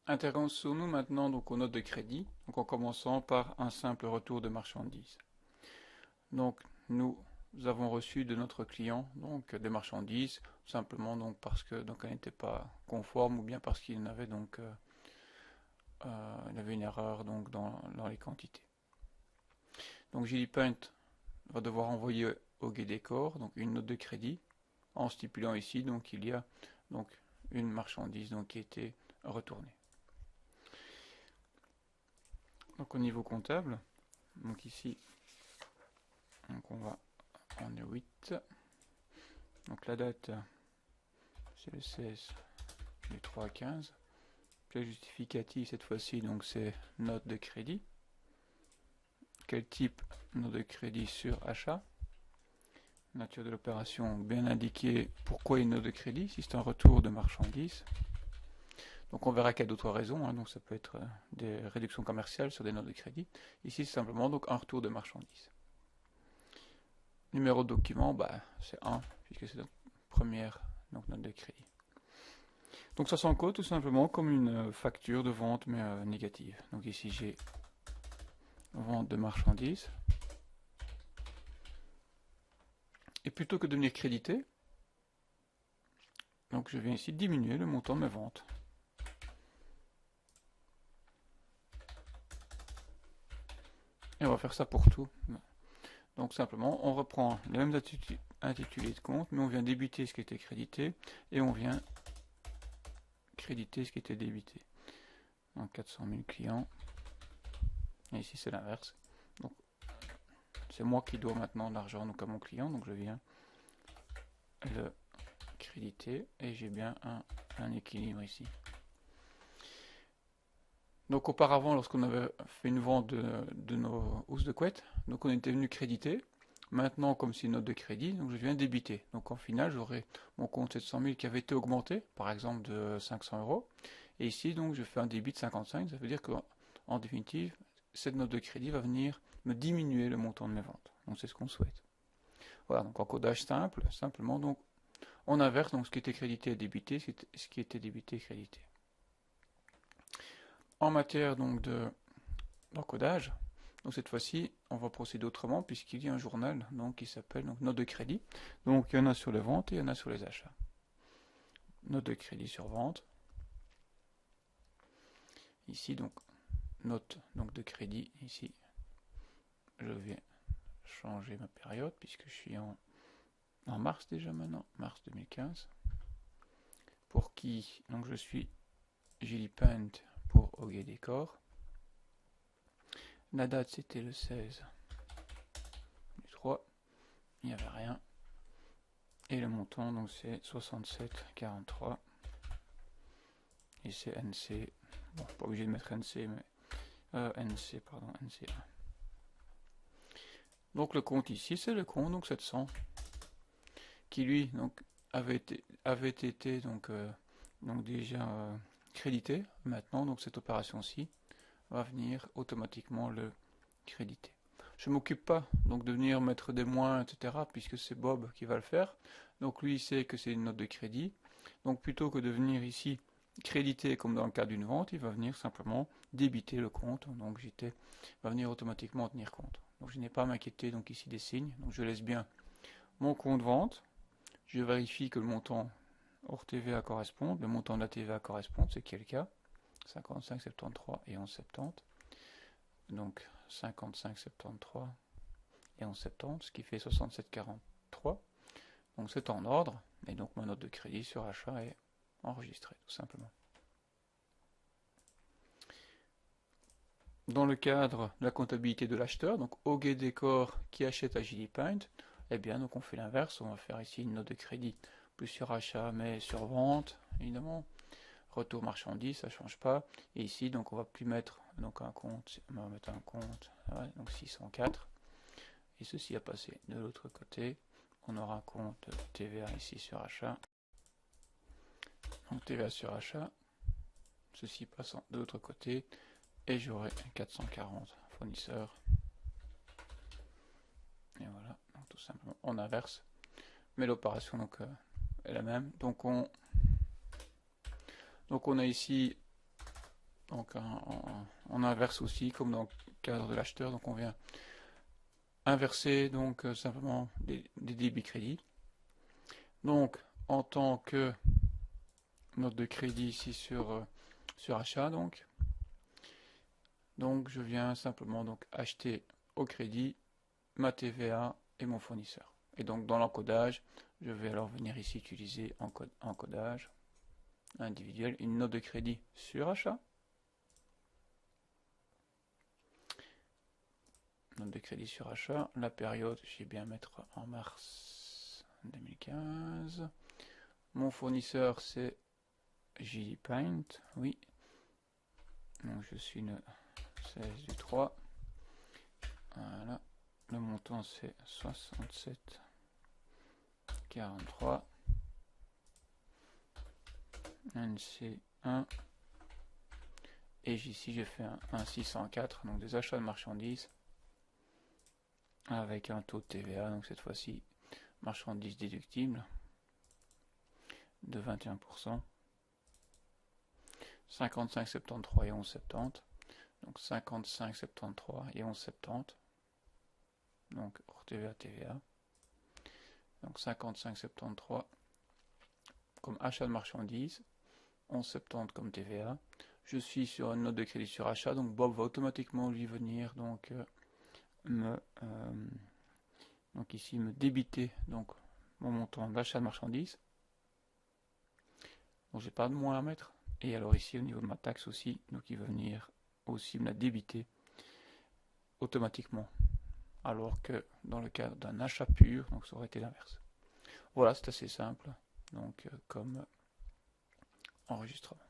Intéressons-nous maintenant donc aux notes de crédit, donc en commençant par un simple retour de marchandises. Donc nous avons reçu de notre client donc des marchandises simplement donc parce que donc elles n'étaient pas conformes ou bien parce qu'il avait donc il avait une erreur donc dans les quantités. Donc GDPaint va devoir envoyer au GDecor donc une note de crédit en stipulant ici donc qu'il y a donc une marchandise donc qui a été retournée. Donc au niveau comptable, donc ici donc on va en E8. Donc la date c'est le 16 du 3 à 15. Puis le justificatif cette fois-ci donc c'est note de crédit. Quel type note de crédit sur achat. Nature de l'opération bien indiqué pourquoi une note de crédit, si c'est un retour de marchandises. Donc on verra qu'il y a d'autres raisons, hein, donc ça peut être des réductions commerciales sur des notes de crédit. Ici c'est simplement donc un retour de marchandises. Numéro de document, c'est 1, puisque c'est notre première donc, note de crédit. Donc ça s'encode tout simplement comme une facture de vente mais négative. Donc ici j'ai vente de marchandises. Et plutôt que de venir créditer, donc je viens ici diminuer le montant de mes ventes. Et on va faire ça pour tout. Donc simplement, on reprend les mêmes intitulés de compte, mais on vient débiter ce qui était crédité et on vient créditer ce qui était débité. Donc 400 000 clients. Et ici c'est l'inverse. Donc c'est moi qui dois maintenant de l'argent donc à mon client, donc je viens le créditer et j'ai bien un équilibre ici. Donc auparavant, lorsqu'on avait fait une vente de nos housses de couette, donc on était venu créditer. Maintenant, comme c'est une note de crédit, donc je viens débiter. Donc en final, j'aurai mon compte 700 000 qui avait été augmenté, par exemple de 500 euros. Et ici, donc, je fais un débit de 55. Ça veut dire qu'en définitive, cette note de crédit va venir me diminuer le montant de mes ventes. Donc c'est ce qu'on souhaite. Voilà, donc en codage simple, simplement, donc on inverse donc ce qui était crédité et débité, ce qui était débité et crédité. En matière donc d'encodage, donc cette fois-ci, on va procéder autrement puisqu'il y a un journal donc, qui s'appelle donc, note de crédit. Donc il y en a sur les ventes et il y en a sur les achats. Note de crédit sur vente. Ici donc note donc, de crédit. Ici, je vais changer ma période puisque je suis en mars déjà maintenant, mars 2015. Pour qui donc je suis GDPaint pour OGDecor. La date c'était le 16 du 3, il n'y avait rien. Et le montant donc c'est 67,43. Et c'est NC. Bon, pas obligé de mettre NC, mais NC, pardon, NC1. Donc le compte ici, c'est le compte donc 700 qui lui donc avait été donc déjà crédité. Maintenant donc cette opération-ci va venir automatiquement le créditer. Je ne m'occupe pas donc de venir mettre des moins, etc. puisque c'est Bob qui va le faire. Donc lui il sait que c'est une note de crédit. Donc plutôt que de venir ici créditer comme dans le cas d'une vente, il va venir simplement débiter le compte. Donc JT va venir automatiquement en tenir compte. Donc je n'ai pas à m'inquiéter donc ici des signes. Donc je laisse bien mon compte vente. Je vérifie que le montant hors TVA corresponde, le montant de la TVA corresponde, c'est qui est le cas. 55,73 et 11,70. Donc 55,73 et 11,70, ce qui fait 67,43. Donc c'est en ordre, et donc ma note de crédit sur achat est enregistrée, tout simplement. Dans le cadre de la comptabilité de l'acheteur, donc OGDecor qui achète à GDPaint, eh bien donc on fait l'inverse, on va faire ici une note de crédit plus sur achat mais sur vente, évidemment. Retour marchandise, ça ne change pas. Et ici, donc on va plus mettre donc un compte, on va mettre un compte, ouais, donc 604. Et ceci a passé de l'autre côté. On aura un compte TVA ici sur achat. Donc TVA sur achat. Ceci passant de l'autre côté. Et j'aurai 440 fournisseurs. Et voilà, donc tout simplement on inverse. Mais l'opération donc est la même. Donc on a ici Donc on inverse aussi comme dans le cadre de l'acheteur, donc on vient inverser donc simplement des débits crédits. Donc en tant que note de crédit ici sur achat, donc je viens simplement donc acheter au crédit ma TVA et mon fournisseur. Et donc dans l'encodage, je vais alors venir ici utiliser encodage individuel, une note de crédit sur achat. Note de crédit sur achat. La période, je vais bien mettre en mars 2015. Mon fournisseur, c'est JD Paint, oui. Donc je suis le 16 du 3. Voilà. Le montant, c'est 67,43. NC1. Et ici, j'ai fait un 604, donc des achats de marchandises avec un taux de TVA, donc cette fois-ci marchandises déductibles de 21%, 55,73 et 11,70, donc 55,73 et 11,70, donc hors TVA, TVA, donc 55,73 comme achat de marchandises, 11,70 comme TVA. Je suis sur une note de crédit sur achat, donc Bob va automatiquement lui venir donc donc ici me débiter donc mon montant d'achat de marchandises. Donc j'ai pas de moins à mettre. Et alors ici au niveau de ma taxe aussi, donc il va venir aussi me la débiter automatiquement. Alors que dans le cas d'un achat pur, donc ça aurait été l'inverse. Voilà, c'est assez simple donc comme enregistrement.